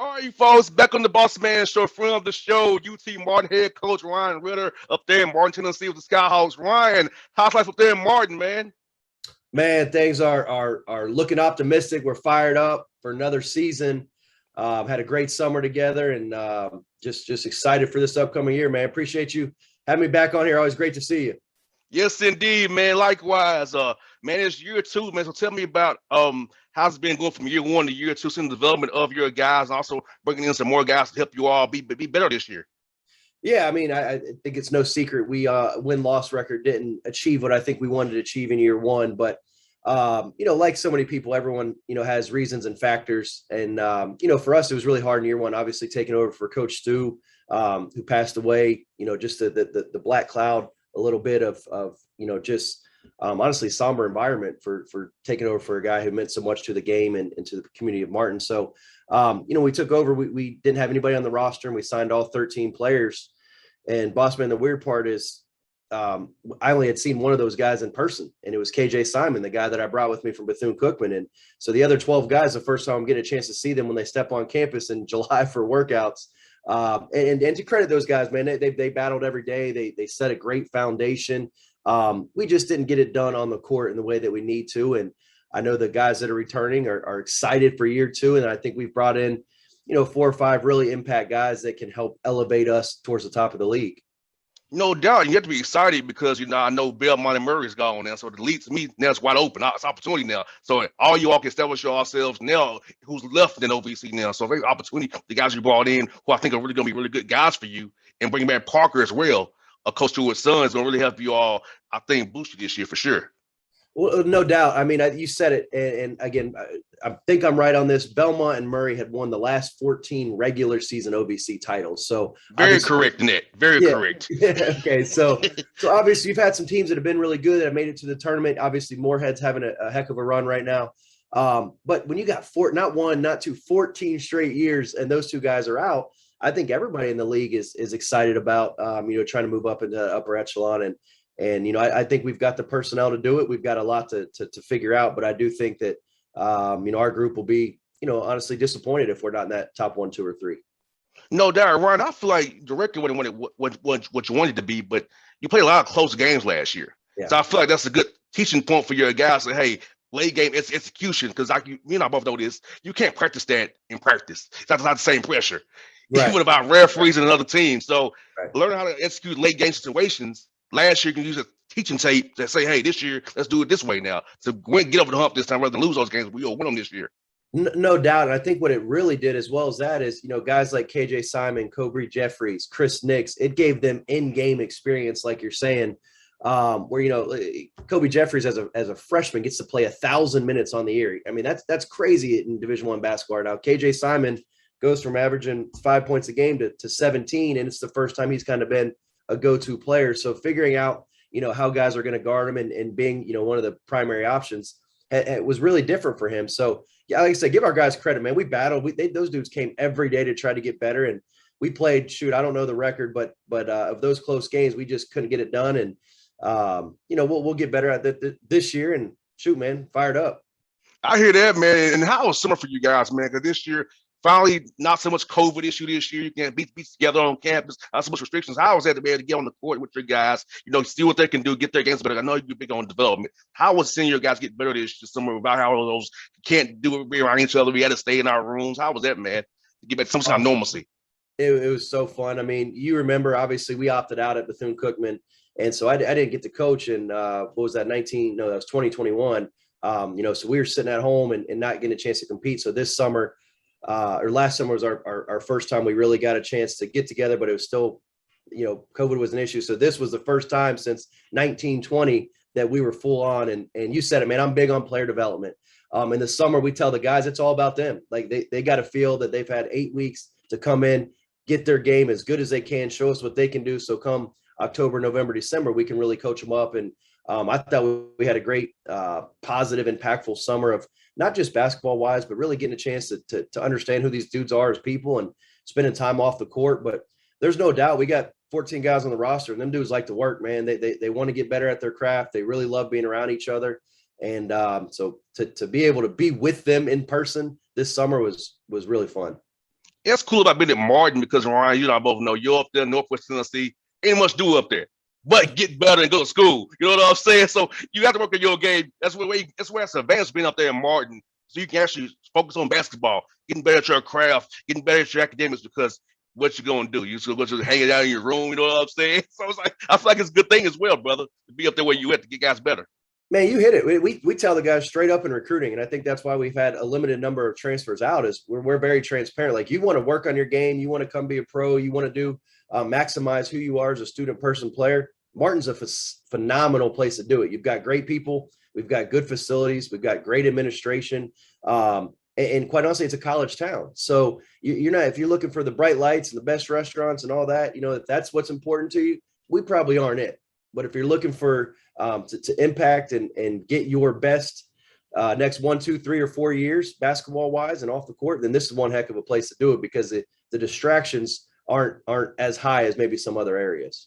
All right, folks, back on the Bossman show, friend of the show, UT Martin head coach Ryan Ritter up there in Martin, Tennessee with the Skyhawks. Ryan, how's life up there in Martin, man? Man, things are looking optimistic. We're fired up for another season. Had a great summer together, and just excited for this upcoming year, man. Appreciate you having me back on here. Always great to see you. Yes, indeed, man. Likewise, man, it's year two, man. So tell me about how's it been going from year one to year two, seeing the development of your guys, and also bringing in some more guys to help you all be better this year. Yeah, I mean, I think it's no secret we win-loss record didn't achieve what I think we wanted to achieve in year one, but like so many people, everyone has reasons and factors, and for us it was really hard in year one. Obviously, taking over for Coach Stu, who passed away. Just the black cloud, a little bit of just honestly somber environment for taking over for a guy who meant so much to the game and to the community of Martin. So we took over. We didn't have anybody on the roster, and we signed all 13 players. And Bossman, the weird part is I only had seen one of those guys in person, and it was KJ Simon, the guy that I brought with me from Bethune-Cookman. And so the other 12 guys, the first time I'm getting a chance to see them when they step on campus in July for workouts. And to credit those guys, man, they battled every day. They set a great foundation. We just didn't get it done on the court in the way that we need to. And I know the guys that are returning are excited for year two. And I think we've brought in, 4 or 5 really impact guys that can help elevate us towards the top of the league. No doubt. You have to be excited because, I know Belmont and Murray is gone now. So the league to me now it's wide open. It's opportunity now. So all you all can establish yourselves now who's left in OVC now. So very opportunity. The guys you brought in who I think are really going to be really good guys for you, and bring back Parker as well. Coach Stewart's son is going to really help you all, I think, boost you this year for sure. Well, no doubt. I mean, you said it. And again, I think I'm right on this. Belmont and Murray had won the last 14 regular season OVC titles. So very correct, Nick. Very correct. Okay. So obviously you've had some teams that have been really good that have made it to the tournament. Obviously Moorhead's having a heck of a run right now. But when you got not one, not two, 14 straight years, and those two guys are out, I think everybody in the league is excited about, trying to move up into the upper echelon. And I think we've got the personnel to do it. We've got a lot to figure out, but I do think that, our group will be, honestly disappointed if we're not in that top 1, 2, or 3. No doubt, Ryan. I feel like directly what you wanted to be, but you played a lot of close games last year. Yeah. So I feel like that's a good teaching point for your guys. Say, hey, late game it's execution, because like you and I both know this. You can't practice that in practice. It's not the same pressure, right. Even about referees and another team. So learning how to execute late game situations. Last year, you can use a teaching tape that say, hey, this year, let's do it this way now. So get over the hump this time rather than lose those games. We'll win them this year. No doubt. And I think what it really did as well as that is, guys like KJ Simon, Kobe Jeffries, Chris Nix, it gave them in-game experience, like you're saying, where, Kobe Jeffries as a freshman gets to play 1,000 minutes on the year. I mean, that's crazy in Division I basketball. Now, KJ Simon goes from averaging 5 points a game to 17, and it's the first time he's kind of been a go-to player. So figuring out, how guys are going to guard him and being, one of the primary options, it was really different for him. So yeah, like I said, give our guys credit, man. We battled. Those dudes came every day to try to get better. And we played, I don't know the record, but of those close games, we just couldn't get it done. And, we'll get better at that this year, and man, fired up. I hear that, man. And how was summer for you guys, man? Because this year, finally, not so much COVID issue this year. You can't be together on campus. Not so much restrictions. How was that to be able to get on the court with your guys? See what they can do, get their games better. I know you're big on development. How was seeing your guys get better this summer about how those can't do it around each other? We had to stay in our rooms. How was that, man? To get back to some kind of normalcy. It was so fun. I mean, you remember, obviously, we opted out at Bethune-Cookman, and so I didn't get to coach in what was that? That was 2021. So we were sitting at home and not getting a chance to compete. So this summer. Or last summer was our first time we really got a chance to get together, but it was still, COVID was an issue. So this was the first time since 1920 that we were full on. And you said it, man, I'm big on player development. In the summer, we tell the guys it's all about them. Like they got to feel that they've had 8 weeks to come in, get their game as good as they can, show us what they can do. So come October, November, December, we can really coach them up. And I thought we had a great, positive, impactful summer of not just basketball wise, but really getting a chance to understand who these dudes are as people and spending time off the court. But there's no doubt we got 14 guys on the roster, and them dudes like to work, man. They want to get better at their craft. They really love being around each other. And so to be able to be with them in person this summer was really fun. That's cool about being at Martin because Ryan, you know, I both know you're up there, Northwest Tennessee, ain't much do up there, but get better and go to school. You know what I'm saying? So you have to work on your game. That's where it's advanced being up there in Martin, so you can actually focus on basketball, getting better at your craft, getting better at your academics because what you gonna do? You just gonna hang it out in your room. You know what I'm saying? So it's like I feel like it's a good thing as well, brother, to be up there where you at to get guys better. Man, you hit it. We tell the guys straight up in recruiting, and I think that's why we've had a limited number of transfers out. Is we're very transparent. Like you want to work on your game, you want to come be a pro, you want to do maximize who you are as a student, person, player. Martin's a phenomenal place to do it. You've got great people, we've got good facilities, we've got great administration, and quite honestly, it's a college town. So you're not if you're looking for the bright lights and the best restaurants and all that, you know, if that's what's important to you, we probably aren't it. But if you're looking for to impact and get your best next 1, 2, 3, or 4 years basketball wise and off the court, then this is one heck of a place to do it because the distractions aren't as high as maybe some other areas.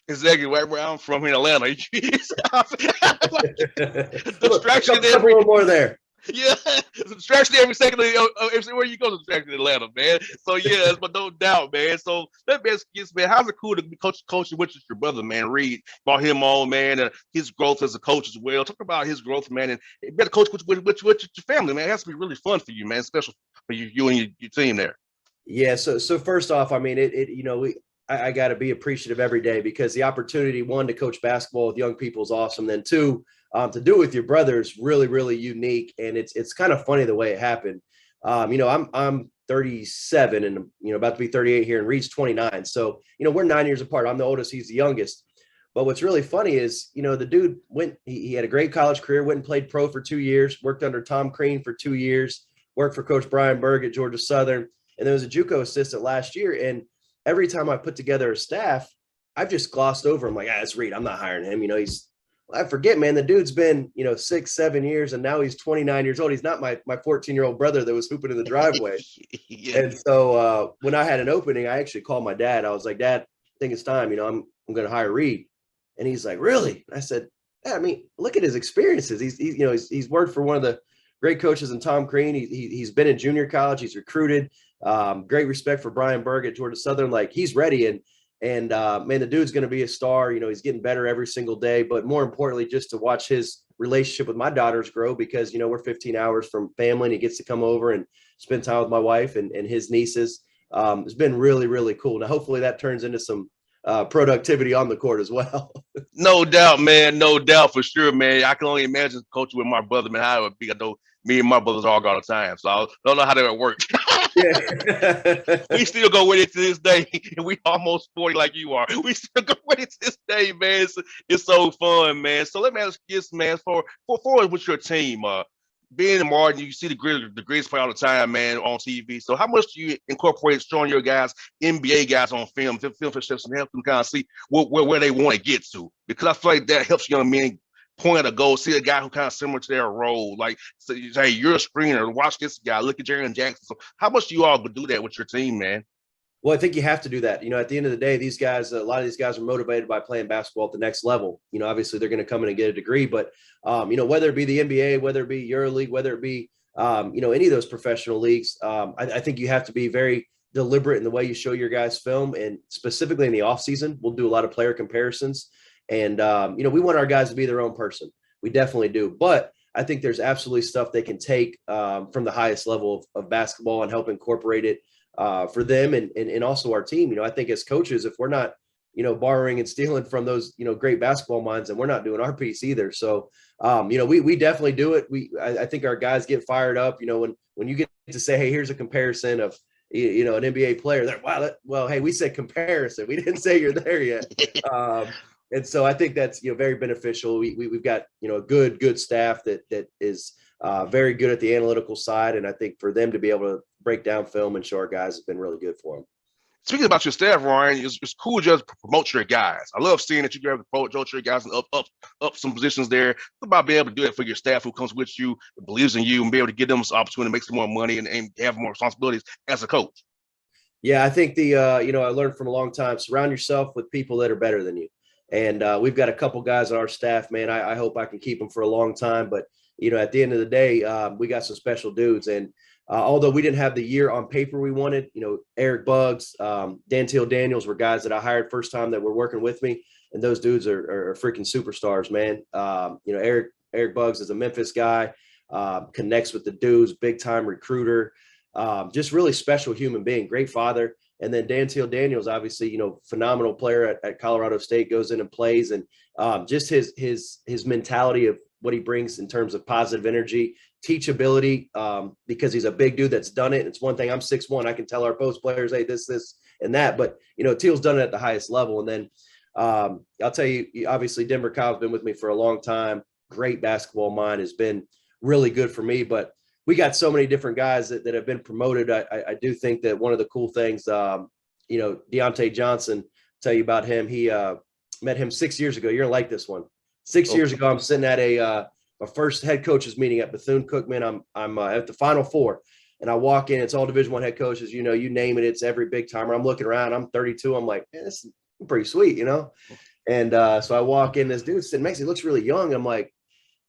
Exactly right where I'm from in Atlanta. Distraction a little more there. Yeah, distraction every second everywhere you go. Distraction in Atlanta, man. So yeah, but no doubt, man. So that best gets, man. How's it cool to be coaching with your brother, man? Reed, brought him on, man, and his growth as a coach as well. Talk about his growth, man, and better coach with your family, man. It has to be really fun for you, man. Special for you and your team there. Yeah. So first off, I mean, I got to be appreciative every day because the opportunity, one, to coach basketball with young people is awesome. Then two, to do it with your brother is really, really unique. And it's kind of funny the way it happened. I'm 37 and, about to be 38 here, and Reed's 29. So, we're 9 years apart. I'm the oldest. He's the youngest. But what's really funny is, the dude he had a great college career, went and played pro for 2 years, worked under Tom Crean for 2 years, worked for Coach Brian Berg at Georgia Southern. And then was a JUCO assistant last year. And every time I put together a staff, I've just glossed over. I'm like, it's Reed. I'm not hiring him. I forget, man, the dude's been, 6, 7 years, and now he's 29 years old. He's not my 14-year-old brother that was hooping in the driveway. Yeah. And so when I had an opening, I actually called my dad. I was like, Dad, I think it's time, I'm going to hire Reed. And he's like, really? I said, yeah, I mean, look at his experiences. He's worked for one of the great coaches in Tom Crean. He's been in junior college. He's recruited. Great respect for Brian Berg at Georgia Southern. Like, he's ready. And man, the dude's going to be a star. He's getting better every single day. But more importantly, just to watch his relationship with my daughters grow because, we're 15 hours from family and he gets to come over and spend time with my wife and his nieces. It's been really, really cool. Now, hopefully that turns into some productivity on the court as well. No doubt, man. No doubt for sure, man. I can only imagine coaching with my brother, man, how it would be. I know me and my brothers all got all the time. So I don't know how that works. We still go with it to this day. And we almost 40 like you are. We still go with it to this day, man. It's so fun, man. So let me ask you this, man, for with your team, being in Martin, you see the greatest play all the time, man, on TV. So how much do you incorporate showing your guys, NBA guys on film for steps and help them kind of see where they want to get to? Because I feel like that helps young men point at a goal, see a guy who kind of similar to their role. Like, so, hey, you're a screener. Watch this guy. Look at Jaren Jackson. So how much do you all do that with your team, man? Well, I think you have to do that. At the end of the day, these guys, a lot of these guys are motivated by playing basketball at the next level. Obviously they're going to come in and get a degree, but, whether it be the NBA, whether it be EuroLeague, whether it be, any of those professional leagues, I think you have to be very deliberate in the way you show your guys film. And specifically in the off season, we'll do a lot of player comparisons. And, we want our guys to be their own person. We definitely do. But I think there's absolutely stuff they can take from the highest level of basketball and help incorporate it for them and also our team. I think as coaches, if we're not, borrowing and stealing from those, great basketball minds, and we're not doing our piece either. So, we definitely do it. I think our guys get fired up, when you get to say, hey, here's a comparison of, an NBA player. They're, wow, well, hey, we said comparison. We didn't say you're there yet. And so I think that's, very beneficial. We've got, a good staff that is very good at the analytical side. And I think for them to be able to break down film and show our guys has been really good for them. Speaking about your staff, Ryan, it's cool just to promote your guys. I love seeing that you can promote your guys and up some positions there. It's about being able to do it for your staff who comes with you, believes in you, and be able to give them some opportunity to make some more money and have more responsibilities as a coach. Yeah, I think I learned from a long time, surround yourself with people that are better than you. And we've got a couple guys on our staff, man. I hope I can keep them for a long time. But, at the end of the day, we got some special dudes. And Although we didn't have the year on paper we wanted, Eric Buggs, Dantil Daniels were guys that I hired first time that were working with me. And those dudes are freaking superstars, man. Eric Buggs is a Memphis guy, connects with the dudes, big time recruiter, just really special human being, great father. And then Dantil Daniels, obviously, phenomenal player at Colorado State, goes in and plays, and just his mentality of what he brings in terms of positive energy, teachability, because he's a big dude that's done it. It's one thing, I'm 6'1", I can tell our post players, hey, this, and that, but Teal's done it at the highest level. And then I'll tell you, obviously Denver Kyle's been with me for a long time. Great basketball mind, has been really good for me, but we got so many different guys that have been promoted. I do think that one of the cool things, Deontay Johnson, tell you about him. He met him 6 years ago. You're gonna like this one. 6 years ago, I'm sitting at my first head coaches meeting at Bethune-Cookman. I'm at the Final Four, and I walk in. It's all Division I head coaches. You name it. It's every big timer. I'm looking around. I'm 32. I'm like, man, this is pretty sweet, And so I walk in. This dude sitting next to me looks really young. I'm like,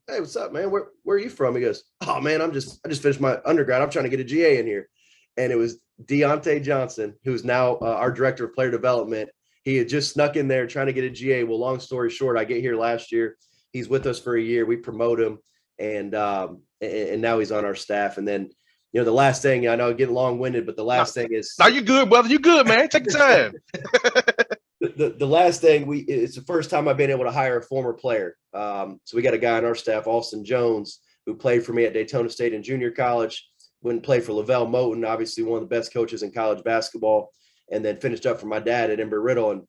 hey, what's up, man? Where are you from? He goes, oh man, I just finished my undergrad. I'm trying to get a GA in here. And it was Deontay Johnson, who's now our director of player development. He had just snuck in there trying to get a GA. Well, long story short, I get here last year. He's with us for a year. We promote him, and now he's on our staff. And then, the last thing, I know I'm getting long-winded, but the last thing is. No, you good, brother. You good, man. Take your time. The last thing, it's the first time I've been able to hire a former player. So we got a guy on our staff, Austin Jones, who played for me at Daytona State in junior college, went and played for Lavelle Moton, obviously one of the best coaches in college basketball, and then finished up for my dad at Embry-Riddle. And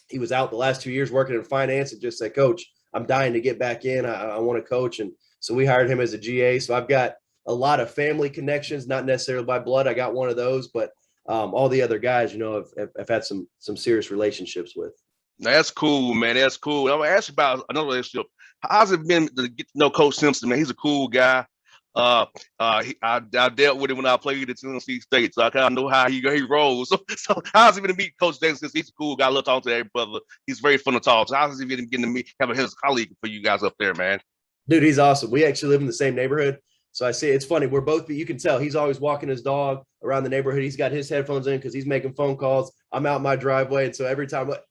he was out the last 2 years working in finance and just said, Coach, I'm dying to get back in. I want to coach. And so we hired him as a GA. So I've got a lot of family connections, not necessarily by blood. I got one of those, but all the other guys, have had some serious relationships with. That's cool, man. That's cool. I'm gonna ask you about another relationship. How's it been to get to know Coach Simpson, man? He's a cool guy. I dealt with him when I played at Tennessee State, so I kind of know how he rolls. So how's it been to meet Coach Davis? He's a cool guy. I love talking to every brother. He's very fun to talk. So how's it been getting to meet, having his colleague for you guys up there, man? Dude, he's awesome. We actually live in the same neighborhood. So I see it's funny. We're both, you can tell he's always walking his dog around the neighborhood. He's got his headphones in because he's making phone calls. I'm out my driveway. And so every time, like,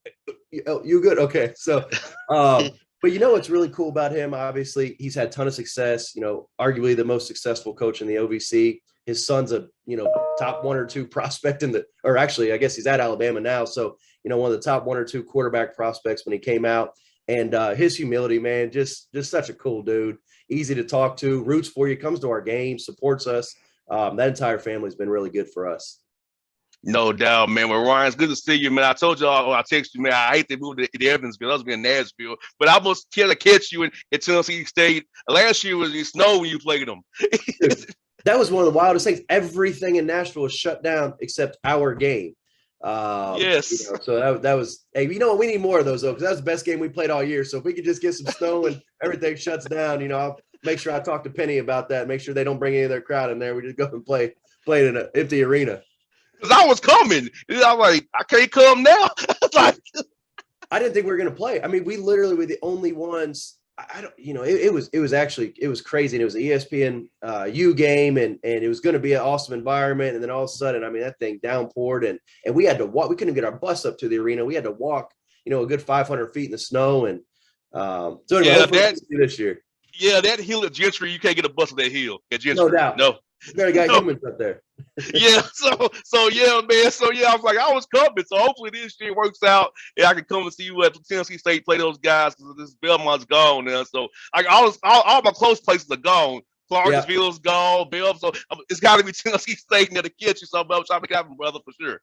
you good? Okay. So, but what's really cool about him? Obviously, he's had a ton of success, arguably the most successful coach in the OVC. His son's a, top 1 or 2 prospect or actually, I guess he's at Alabama now. So, one of the top 1 or 2 quarterback prospects when he came out. And his humility, man, just such a cool dude. Easy to talk to, roots for you, comes to our games, supports us. That entire family's been really good for us. No doubt, man. Well, Ryan, it's good to see you, man. I told you, I texted you, man. I hate to move to Evansville. I was in Nashville, but I was trying to catch you at Tennessee State. Last year was snow when you played them. That was one of the wildest things. Everything in Nashville was shut down except our game. Yes. So that was, hey, we need more of those though, because that was the best game we played all year. So if we could just get some snow and everything shuts down, I'll make sure I talk to Penny about that. Make sure they don't bring any of their crowd in there. We just go and play in an empty arena. Because I was coming. I was like, I can't come now. I didn't think we were going to play. I mean, we literally were the only ones. I don't, it was crazy. And it was an ESPN U game, and it was going to be an awesome environment. And then all of a sudden, that thing downpoured, and we had to walk. We couldn't get our bus up to the arena. We had to walk, a good 500 feet in the snow. And so anyway, this year. Yeah, that hill at Gentry, you can't get a bus on that hill at Gentry. No doubt. No. You gotta got humans up there. Yeah, so yeah, man. So yeah, I was like, I was coming. So hopefully this shit works out, and I can come and see you at Tennessee State play those guys, because this Belmont's gone now. So all my close places are gone. Clarksville's gone, Bell. So it's got to be Tennessee State near the kitchen. So I'm trying to make happen, brother, for sure.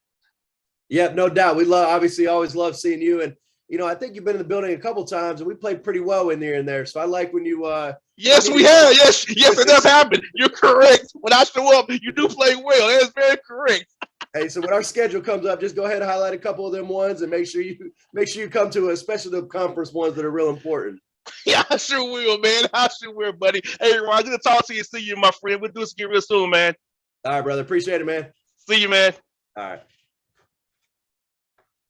Yeah, no doubt. We always love seeing you. And I think you've been in the building a couple times, and we played pretty well in there. So I like when you. Yes, we have. Yes, it does happen. You're correct. When I show up, you do play well. That's very correct. Hey, so when our schedule comes up, just go ahead and highlight a couple of them ones, and make sure you come to, especially the conference ones that are real important. Yeah, I sure will, man. I sure will, buddy. Hey, Ron, good to talk to you. See you, my friend. We'll do this again real soon, man. All right, brother. Appreciate it, man. See you, man. All right.